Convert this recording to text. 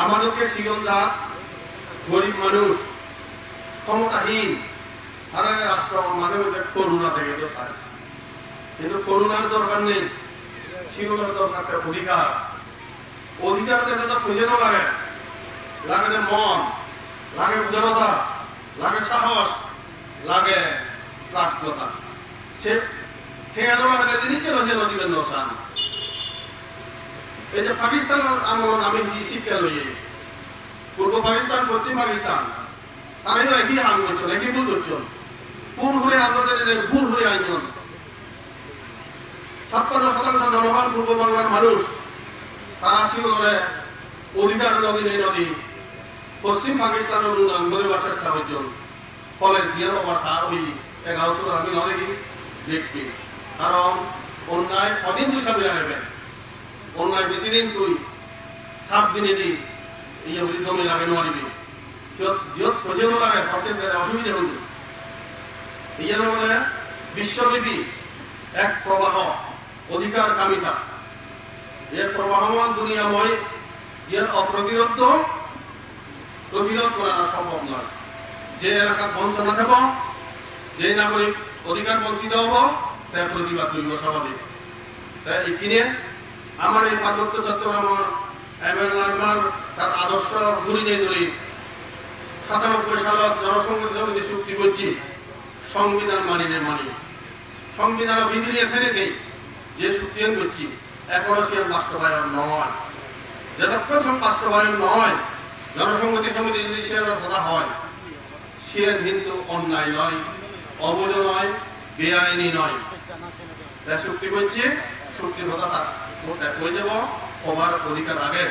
আমাদেরকে সিগঞ্জাত গরিব মানুষ ক্ষমতাহীন আর রাষ্ট্র মাঝে মধ্যে করুণা থেকে তো চায়, কিন্তু করুণার দরকার নেই, সিগনের দরকার অধিকার। অধিকার থেকে তো খুঁজে না লাগে, লাগে যে মন, লাগে উদারতা, লাগে সাহস, লাগে প্রাজ্ঞতা। সে খেয়াল লাগে যিনি ছিল যে নদীবেন নসান। এই যে পাকিস্তান আন্দোলন আমি শিক্ষা লই, পূর্ব পাকিস্তান পশ্চিম পাকিস্তান তারাই একই হাল করছেন, একই ভুল করছেন। ভুল ঘুরে আন্দোলনের ভুল ঘুরে আইন ৫৭% জনগণ পূর্ব বাংলার মানুষ, তারা সিংহরে অধিকার নদী নেই নদী পশ্চিম পাকিস্তানের উন্নয়ন করে চেষ্টা করছেন। ফলে জিয়ার কথা ওই ১১ আমি ন দেখি দেখবি, কারণ অন্যায় কদিন তুই সাবিরা নেবেন, অন্যায় বেশি দিন তুই ৭ দিনে দিই এই দমে লাগে নোৱাৰিবি, জিয়ত খোঁজেও লাগে পাশে অসুবিধা হল। এই মানে বিশ্বব্যাপী এক প্রবাহ অধিকার কামিতা, যে প্রবাহমান দুনিয়াময় যে অপ্রতিরোধ প্রতিরোধ করা সম্ভব নয়। যে এলাকার বঞ্চনা থাকব, যে নাগরিক অধিকার বঞ্চিত হব, তার প্রতিবাদ করিব স্বাভাবিক। তাই এইখানে আমার এই পার্বত্য চট্টগ্রামের এমএলআর তার আদর্শ ঘুরি নেই ধরি ৯৭ সালত জনসংঘ সমিতি চুক্তি করছি, সংবিধান মানি নেই মানি, সংবিধান বিধি এখানে যে চুক্তি করছি এখনো সে বাস্তবায়ন নয়। যতক্ষণ সব বাস্তবায়ন নয়, জনসংহতি সমিতি যদি সে কথা হয়, সে কিন্তু অন্যায় নয়, অবৈধ নয়, বেআইনি নয়। চুক্তি করছি, চুক্তির কথা হয়ে যাব হবার অধিকার আগে।